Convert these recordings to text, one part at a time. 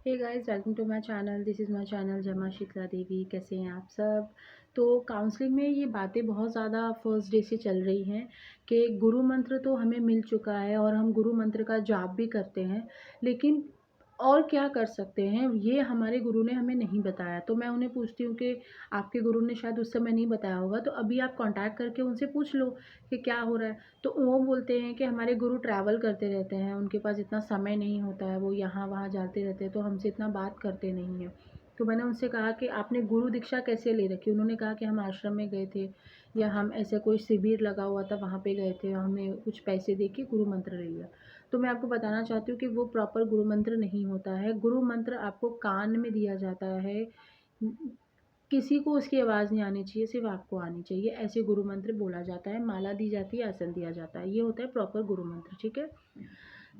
Hey guys, welcome to my channel. This is my channel जमा शिखा देवी। कैसे हैं आप सब? तो काउंसलिंग में ये बातें बहुत ज़्यादा फर्स्ट डे से चल रही हैं कि गुरु मंत्र तो हमें मिल चुका है और हम गुरु मंत्र का जाप भी करते हैं, लेकिन और क्या कर सकते हैं ये हमारे गुरु ने हमें नहीं बताया। तो मैं उन्हें पूछती हूँ कि आपके गुरु ने शायद उस समय नहीं बताया होगा, तो अभी आप कांटेक्ट करके उनसे पूछ लो कि क्या हो रहा है। तो वो बोलते हैं कि हमारे गुरु ट्रैवल करते रहते हैं, उनके पास इतना समय नहीं होता है, वो यहाँ वहाँ जाते रहते हैं, तो हमसे इतना बात करते नहीं हैं। तो मैंने उनसे कहा कि आपने गुरु दीक्षा कैसे ले रखी? उन्होंने कहा कि हम आश्रम में गए थे या हम ऐसे कोई शिविर लगा हुआ था वहाँ पे गए थे, हमने कुछ पैसे दे के गुरु मंत्र ले लिया। तो मैं आपको बताना चाहती हूँ कि वो प्रॉपर गुरु मंत्र नहीं होता है। गुरु मंत्र आपको कान में दिया जाता है, किसी को उसकी आवाज़ नहीं आनी चाहिए, सिर्फ आपको आनी चाहिए। ऐसे गुरु मंत्र बोला जाता है, माला दी जाती है, आसन दिया जाता है। ये होता है प्रॉपर गुरु मंत्र, ठीक है।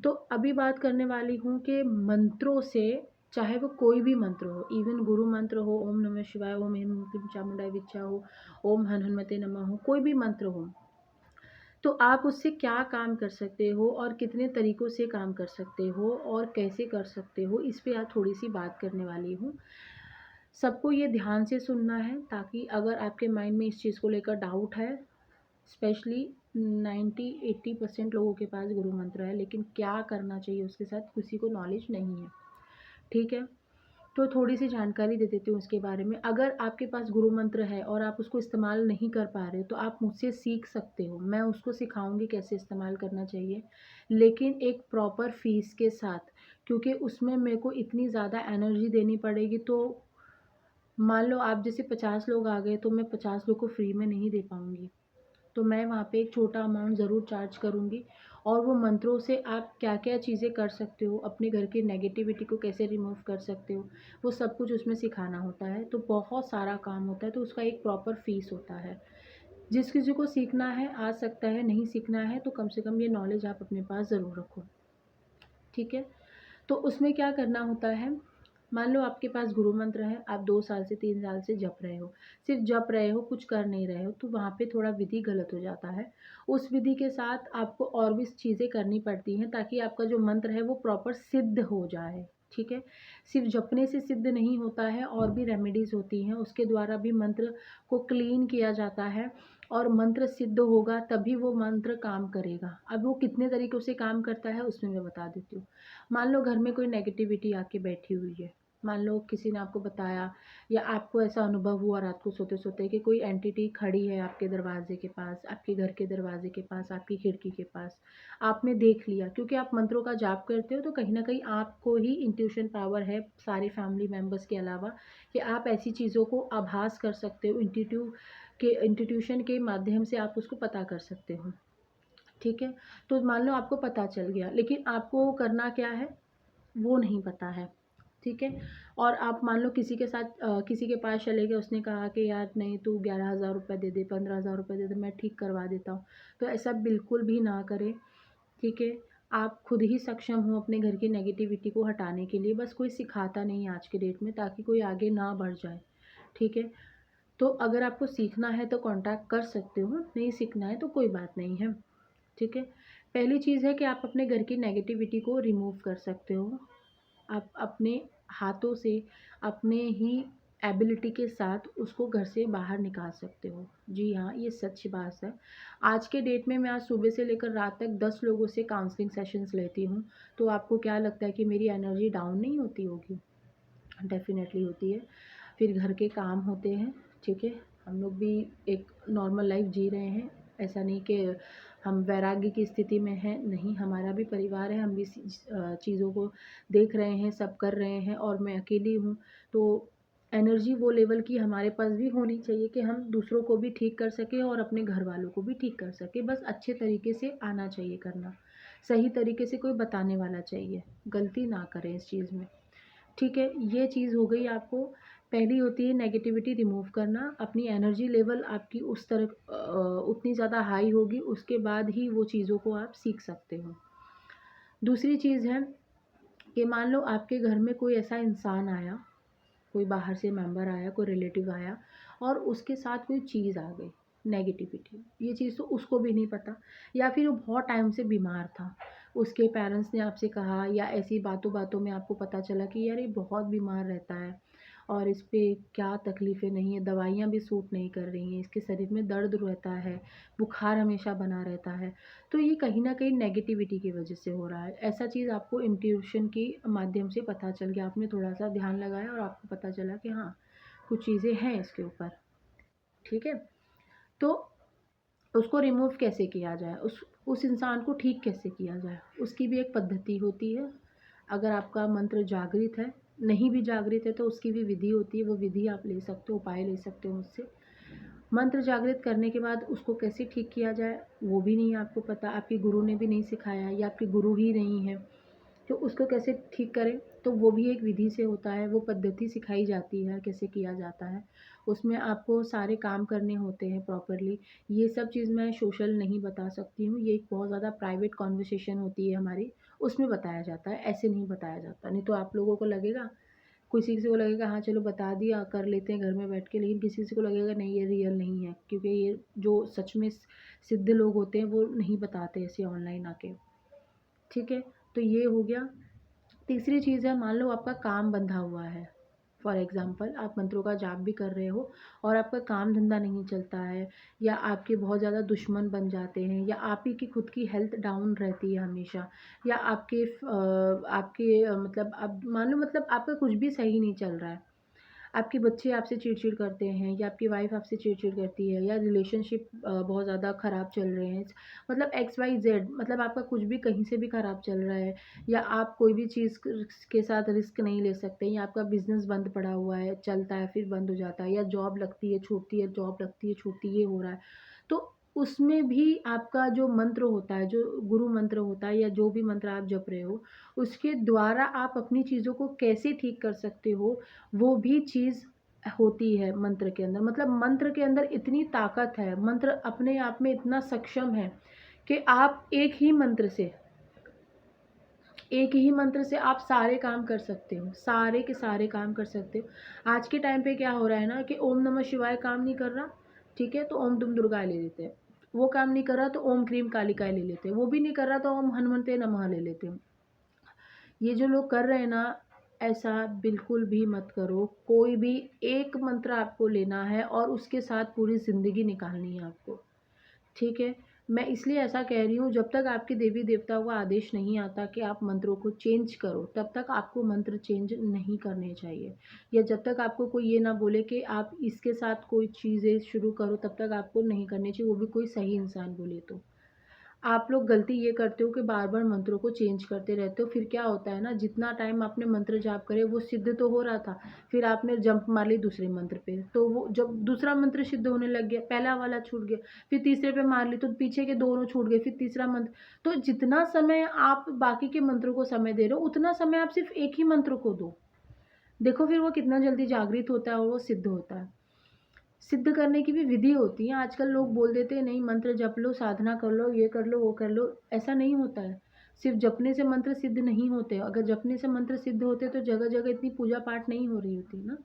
तो अभी बात करने वाली हूँ कि मंत्रों से, चाहे वो कोई भी मंत्र हो, इवन गुरु मंत्र हो, ओम नमः शिवाय, ओम ह्रीं क्लीं चामुंडाय विद्या हो, ओम हन हनुमते नमः हो, कोई भी मंत्र हो, तो आप उससे क्या काम कर सकते हो और कितने तरीक़ों से काम कर सकते हो और कैसे कर सकते हो, इस पे आज थोड़ी-सी बात करने वाली हूँ। सबको ये ध्यान से सुनना है, ताकि अगर आपके माइंड में इस चीज़ को लेकर डाउट है, स्पेशली 90-80% लोगों के पास गुरु मंत्र है, लेकिन क्या करना चाहिए उसके साथ किसी को नॉलेज नहीं है, ठीक है। तो थोड़ी-सी जानकारी दे देती हूँ उसके बारे में। अगर आपके पास गुरु मंत्र है और आप उसको इस्तेमाल नहीं कर पा रहे हो, तो आप मुझसे सीख सकते हो। मैं उसको सिखाऊँगी कैसे इस्तेमाल करना चाहिए, लेकिन एक प्रॉपर फ़ीस के साथ, क्योंकि उसमें मेरे को इतनी ज़्यादा एनर्जी देनी पड़ेगी। तो मान लो आप जैसे 50 लोग आ गए, तो मैं 50 लोग को फ्री में नहीं दे पाऊँगी। तो मैं वहाँ पे एक छोटा अमाउंट ज़रूर चार्ज करूँगी, और वो मंत्रों से आप क्या-क्या चीज़ें कर सकते हो, अपने घर की नेगेटिविटी को कैसे रिमूव कर सकते हो, वो सब कुछ उसमें सिखाना होता है। तो बहुत सारा काम होता है, तो उसका एक प्रॉपर फ़ीस होता है। जिस किसी को सीखना है आ सकता है, नहीं सीखना है तो कम से कम ये नॉलेज आप अपने पास ज़रूर रखो, ठीक है। तो उसमें क्या करना होता है, मान लो आपके पास गुरु मंत्र है, आप 2 साल से 3 साल से जप रहे हो, सिर्फ जप रहे हो, कुछ कर नहीं रहे हो, तो वहाँ पे थोड़ा विधि गलत हो जाता है। उस विधि के साथ आपको और भी चीज़ें करनी पड़ती हैं, ताकि आपका जो मंत्र है वो प्रॉपर सिद्ध हो जाए, ठीक है। सिर्फ जपने से सिद्ध नहीं होता है, और भी रेमेडीज़ होती हैं, उसके द्वारा भी मंत्र को क्लीन किया जाता है, और मंत्र सिद्ध होगा तभी वो मंत्र काम करेगा। अब वो कितने तरीक़ों से काम करता है उसमें मैं बता देती हूँ। मान लो घर में कोई नेगेटिविटी आके बैठी हुई है, मान लो किसी ने आपको बताया या आपको ऐसा अनुभव हुआ रात को सोते-सोते कि कोई एंटिटी खड़ी है आपके दरवाज़े के पास, आपके घर के दरवाज़े के पास, आपकी खिड़की के पास। आपने देख लिया, क्योंकि आप मंत्रों का जाप करते हो, तो कहीं न कहीं आपको ही इंट्यूशन पावर है सारे फैमिली मेंबर्स के अलावा, कि आप ऐसी चीज़ों को आभास कर सकते हो, इंट्यूशन के माध्यम से आप उसको पता कर सकते हो, ठीक है। तो मान लो आपको पता चल गया, लेकिन आपको करना क्या है वो नहीं पता है, ठीक है। और आप मान लो किसी के साथ किसी के पास चले गए, उसने कहा कि यार नहीं तू 11,000 रुपये दे दे, 15,000 रुपये दे दे, मैं ठीक करवा देता हूँ। तो ऐसा बिल्कुल भी ना करें, ठीक है। आप खुद ही सक्षम हो अपने घर की नेगेटिविटी को हटाने के लिए, बस कोई सिखाता नहीं है आज के डेट में, ताकि कोई आगे ना बढ़ जाए, ठीक है। तो अगर आपको सीखना है तो कॉन्टैक्ट कर सकते हो, नहीं सीखना है तो कोई बात नहीं है, ठीक है। पहली चीज़ है कि आप अपने घर की नेगेटिविटी को रिमूव कर सकते हो। आप अपने हाथों से, अपने ही एबिलिटी के साथ उसको घर से बाहर निकाल सकते हो। जी हाँ, ये सच बात है। आज के डेट में मैं आज सुबह से लेकर रात तक 10 लोगों से काउंसलिंग सेशंस लेती हूँ, तो आपको क्या लगता है कि मेरी एनर्जी डाउन नहीं होती होगी? डेफ़िनेटली होती है। फिर घर के काम होते हैं, ठीक है। हम लोग भी एक नॉर्मल लाइफ़ जी रहे हैं, ऐसा नहीं कि हम वैराग्य की स्थिति में हैं, नहीं, हमारा भी परिवार है, हम भी चीज़ों को देख रहे हैं, सब कर रहे हैं, और मैं अकेली हूँ। तो एनर्जी वो लेवल की हमारे पास भी होनी चाहिए कि हम दूसरों को भी ठीक कर सकें और अपने घर वालों को भी ठीक कर सकें। बस अच्छे तरीके से आना चाहिए करना, सही तरीके से कोई बताने वाला चाहिए, गलती ना करें इस चीज़ में। ठीक है, ये चीज़ हो गई आपको। पहली होती है नेगेटिविटी रिमूव करना, अपनी एनर्जी लेवल आपकी उस तरह उतनी ज़्यादा हाई होगी, उसके बाद ही वो चीज़ों को आप सीख सकते हो। दूसरी चीज़ है कि मान लो आपके घर में कोई ऐसा इंसान आया, कोई बाहर से मेंबर आया, कोई रिलेटिव आया, और उसके साथ कोई चीज़ आ गई, नेगेटिविटी। ये चीज़ तो उसको भी नहीं पता, या फिर वो बहुत टाइम से बीमार था। उसके पेरेंट्स ने आपसे कहा या ऐसी बातों बातों में आपको पता चला कि यार ये बहुत बीमार रहता है और इस पे क्या तकलीफ़ें नहीं है, दवाइयाँ भी सूट नहीं कर रही हैं, इसके शरीर में दर्द रहता है, बुखार हमेशा बना रहता है। तो ये कहीं न कहीं नेगेटिविटी की वजह से हो रहा है। ऐसा चीज़ आपको इंट्यूशन के माध्यम से पता चल गया, आपने थोड़ा-सा ध्यान लगाया और आपको पता चला कि हाँ, कुछ चीज़ें हैं इसके ऊपर, ठीक है? तो उसको रिमूव कैसे किया जाए, उस इंसान को ठीक कैसे किया जाए, उसकी भी एक पद्धति होती है। अगर आपका मंत्र जागृत है, नहीं भी जागृत है तो उसकी भी विधि होती है, वो विधि आप ले सकते हो, उपाय ले सकते हो मुझसे। मंत्र जागृत करने के बाद उसको कैसे ठीक किया जाए वो भी नहीं आपको पता, आपके गुरु ने भी नहीं सिखाया या आपके गुरु ही नहीं है, तो उसको कैसे ठीक करें, तो वो भी एक विधि से होता है, वो पद्धति सिखाई जाती है कैसे किया जाता है। उसमें आपको सारे काम करने होते हैं प्रॉपरली। ये सब चीज़ मैं सोशल नहीं बता सकती हूँ, ये एक बहुत ज़्यादा प्राइवेट कॉन्वर्सेशन होती है हमारी, उसमें बताया जाता है, ऐसे नहीं बताया जाता। नहीं तो आप लोगों को लगेगा, किसी को लगेगा हाँ चलो बता दिया कर लेते हैं घर में बैठ के, लेकिन किसी को लगेगा नहीं ये रियल नहीं है, क्योंकि ये जो सच में सिद्ध लोग होते हैं वो नहीं बताते ऐसे ऑनलाइन आके, ठीक है? तो ये हो गया। तीसरी चीज़ है, मान लो आपका काम बंधा हुआ है, फॉर एग्ज़ाम्पल आप मंत्रों का जाप भी कर रहे हो और आपका काम धंधा नहीं चलता है, या आपके बहुत ज़्यादा दुश्मन बन जाते हैं, या आप ही की खुद की हेल्थ डाउन रहती है हमेशा, या मतलब आप मान लो मतलब आपका कुछ भी सही नहीं चल रहा है, आपके बच्चे आपसे चिड़-चिड़ करते हैं या आपकी वाइफ़ आपसे चिड़-चिड़ करती है, या रिलेशनशिप बहुत ज़्यादा ख़राब चल रहे हैं, मतलब एक्स वाई ज़ेड, मतलब आपका कुछ भी कहीं से भी ख़राब चल रहा है, या आप कोई भी चीज़ के साथ रिस्क नहीं ले सकते, या आपका बिज़नेस बंद पड़ा हुआ है, चलता है फिर बंद हो जाता है, या जॉब लगती है छूटती है, जॉब लगती है छूटती है, ये हो रहा है। तो उसमें भी आपका जो मंत्र होता है, जो गुरु मंत्र होता है या जो भी मंत्र आप जप रहे हो, उसके द्वारा आप अपनी चीज़ों को कैसे ठीक कर सकते हो, वो भी चीज़ होती है मंत्र के अंदर। मतलब मंत्र के अंदर इतनी ताकत है, मंत्र अपने आप में इतना सक्षम है कि आप एक ही मंत्र से आप सारे काम कर सकते हो, सारे के सारे काम कर सकते हो। आज के टाइम पे क्या हो रहा है ना कि ओम नमः शिवाय काम नहीं कर रहा, ठीक है? तो ओम दुम दुर्गाय ले लेते हैं। वो काम नहीं कर रहा तो ओम क्रीम कालिकाय ले लेते हैं। वो भी नहीं कर रहा तो ओम हनुमते नमः ले लेते हैं। ये जो लोग कर रहे हैं ना, ऐसा बिल्कुल भी मत करो। कोई भी एक मंत्र आपको लेना है और उसके साथ पूरी ज़िंदगी निकालनी है आपको, ठीक है? मैं इसलिए ऐसा कह रही हूँ, जब तक आपके देवी-देवताओं का आदेश नहीं आता कि आप मंत्रों को चेंज करो, तब तक आपको मंत्र चेंज नहीं करने चाहिए। या जब तक आपको कोई ये ना बोले कि आप इसके साथ कोई चीज़ें शुरू करो, तब तक आपको नहीं करनी चाहिए, वो भी कोई सही इंसान बोले तो। आप लोग गलती ये करते हो कि बार-बार मंत्रों को चेंज करते रहते हो, फिर क्या होता है ना, जितना टाइम आपने मंत्र जाप करे वो सिद्ध तो हो रहा था, फिर आपने जंप मार ली दूसरे मंत्र पे, तो वो जब दूसरा मंत्र सिद्ध होने लग गया, पहला वाला छूट गया, फिर तीसरे पे मार ली तो पीछे के दोनों छूट गए, फिर तीसरा मंत्र। तो जितना समय आप बाकी के मंत्रों को समय दे रहे हो, उतना समय आप सिर्फ़ एक ही मंत्र को दो। देखो फिर वो कितना जल्दी जागृत होता है और वो सिद्ध होता है। सिद्ध करने की भी विधि होती है। आजकल लोग बोल देते हैं नहीं मंत्र जप लो, साधना कर लो, ये कर लो, वो कर लो, ऐसा नहीं होता है। सिर्फ़ जपने से मंत्र सिद्ध नहीं होते। अगर जपने से मंत्र सिद्ध होते तो जगह-जगह इतनी पूजा-पाठ नहीं हो रही होती ना।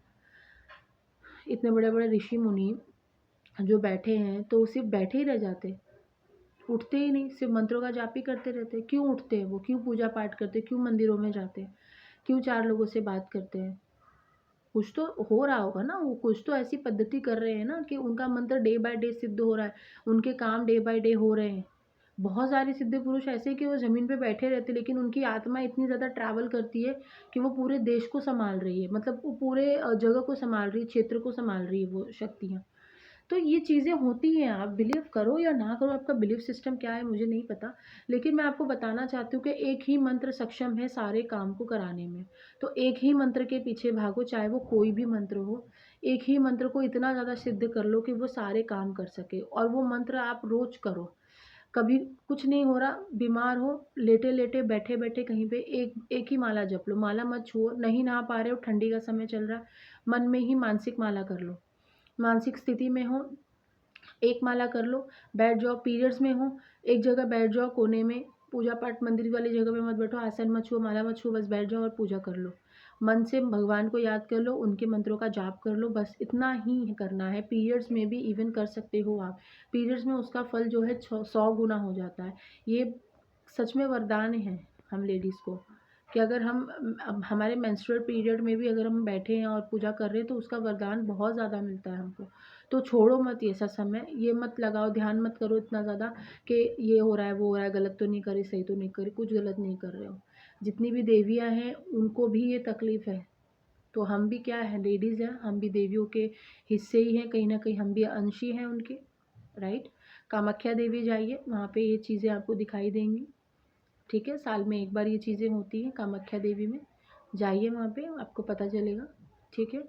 इतने बड़े-बड़े ऋषि-मुनि जो बैठे हैं तो सिर्फ़ बैठे ही रह जाते, उठते ही नहीं, सिर्फ़ मंत्रों का जाप ही करते रहते। क्यों उठते हैं वो? क्यों पूजा-पाठ करते हैं? क्यों मंदिरों में जाते हैं? क्यों 4 लोगों से बात करते हैं? कुछ तो हो रहा होगा ना, वो कुछ तो ऐसी पद्धति कर रहे हैं ना कि उनका मंत्र डे बाय डे सिद्ध हो रहा है, उनके काम डे बाय डे हो रहे हैं। बहुत सारे सिद्ध पुरुष ऐसे हैं कि वो ज़मीन पे बैठे रहते हैं, लेकिन उनकी आत्मा इतनी ज़्यादा ट्रैवल करती है कि वो पूरे देश को सँभाल रही है, मतलब वो पूरे जगह को सँभाल रही है, क्षेत्र को सँभाल रही है वो शक्तियाँ। तो ये चीज़ें होती हैं, आप बिलीव करो या ना करो, आपका बिलीफ सिस्टम क्या है मुझे नहीं पता। लेकिन मैं आपको बताना चाहती हूँ कि एक ही मंत्र सक्षम है सारे काम को कराने में। तो एक ही मंत्र के पीछे भागो, चाहे वो कोई भी मंत्र हो। एक ही मंत्र को इतना ज़्यादा सिद्ध कर लो कि वो सारे काम कर सके, और वो मंत्र आप रोज़ करो। कभी कुछ नहीं हो रहा, बीमार हो, लेटे-लेटे, बैठे-बैठे कहीं पे एक एक ही माला जप लो, माला मत छुओ, नहीं नहा पा रहे हो, ठंडी का समय चल रहा है, मन में ही मानसिक माला कर लो। मानसिक स्थिति में हो, एक माला कर लो, बैठ जाओ, पीरियड्स में हो, एक जगह बैठ जाओ कोने में, पूजा पाठ मंदिर वाली जगह पे मत बैठो, आसन मत छुओ, माला मत छुओ, बस बैठ जाओ और पूजा कर लो। मन से भगवान को याद कर लो, उनके मंत्रों का जाप कर लो, बस इतना ही करना है। पीरियड्स में भी इवन कर सकते हो आप। पीरियड्स में उसका फल जो है 100 गुना हो जाता है। ये सच में वरदान है हम लेडीज़ को, कि अगर हम हमारे मेंस्ट्रुअल पीरियड में भी अगर हम बैठे हैं और पूजा कर रहे हैं तो उसका वरदान बहुत ज़्यादा मिलता है हमको। तो छोड़ो मत ये सब समय, ये मत लगाओ, ध्यान मत करो इतना ज़्यादा कि ये हो रहा है वो हो रहा है, गलत तो नहीं करे, सही तो नहीं करे, कुछ गलत नहीं कर रहे हो। जितनी भी देवियाँ हैं उनको भी ये तकलीफ़ है, तो हम भी क्या है, लेडीज़ हैं, हम भी देवियों के हिस्से ही हैं, कहीं ना कहीं हम भी अंश ही हैं उनके, राइट। कामाख्या देवी जाइए, वहाँ पे ये चीज़ें आपको दिखाई देंगी, ठीक है। साल में एक बार ये चीज़ें होती हैं कामाख्या देवी में, जाइए वहाँ पे, आपको पता चलेगा, ठीक है।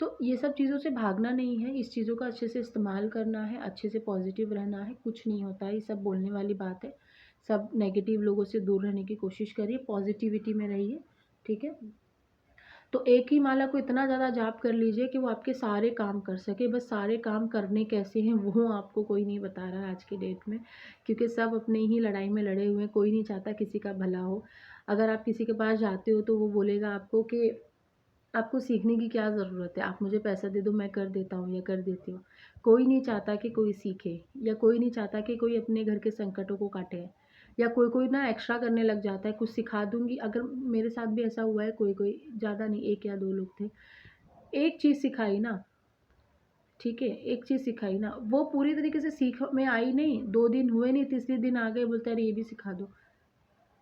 तो ये सब चीज़ों से भागना नहीं है, इस चीज़ों का अच्छे से इस्तेमाल करना है, अच्छे से पॉजिटिव रहना है, कुछ नहीं होता है, ये सब बोलने वाली बात है। सब नेगेटिव लोगों से दूर रहने की कोशिश करिए, पॉजिटिविटी में रहिए, ठीक है। तो एक ही माला को इतना ज़्यादा जाप कर लीजिए कि वो आपके सारे काम कर सके। बस सारे काम करने कैसे हैं वो आपको कोई नहीं बता रहा है आज की डेट में, क्योंकि सब अपने ही लड़ाई में लड़े हुए हैं, कोई नहीं चाहता किसी का भला हो। अगर आप किसी के पास जाते हो तो वो बोलेगा आपको कि आपको सीखने की क्या ज़रूरत है, आप मुझे पैसा दे दो मैं कर देता हूँ या कर देती हूँ। कोई नहीं चाहता कि कोई सीखे, या कोई नहीं चाहता कि कोई अपने घर के संकटों को काटे, या कोई कोई ना एक्स्ट्रा करने लग जाता है, कुछ सिखा दूंगी। अगर मेरे साथ भी ऐसा हुआ है, कोई कोई, ज़्यादा नहीं, एक या दो लोग थे, एक चीज़ सिखाई ना, ठीक है, एक चीज़ सिखाई ना, वो पूरी तरीके से सीख में आई नहीं, 2 दिन हुए नहीं, तीसरे दिन आ गए, बोलते अरे ये भी सिखा दो।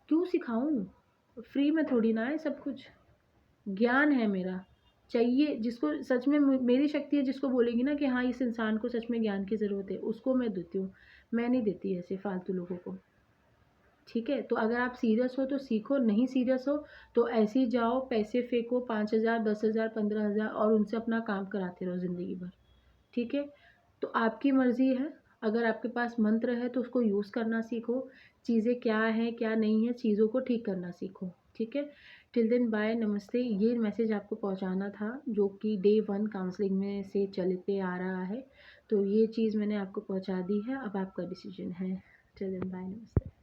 क्यों सिखाऊं, फ्री में थोड़ी ना है सब कुछ, ज्ञान है मेरा। चाहिए जिसको सच में, मेरी शक्ति है जिसको बोलेगी ना कि हाँ इस इंसान को सच में ज्ञान की ज़रूरत है, उसको मैं देती हूँ। मैं नहीं देती ऐसे फालतू लोगों को, ठीक है। तो अगर आप सीरियस हो तो सीखो, नहीं सीरियस हो तो ऐसे ही जाओ, पैसे फेंको 5,000 10,000 15,000 और उनसे अपना काम कराते रहो ज़िंदगी भर, ठीक है। तो आपकी मर्ज़ी है, अगर आपके पास मंत्र है तो उसको यूज़ करना सीखो, चीज़ें क्या हैं क्या नहीं है, चीज़ों को ठीक करना सीखो, ठीक है। टिल देन बाय, नमस्ते। ये मैसेज आपको पहुंचाना था जो कि डे 1 काउंसलिंग में से चलते आ रहा है, तो ये चीज़ मैंने आपको पहुंचा दी है, अब आपका डिसीजन है। टिल देन बाय, नमस्ते।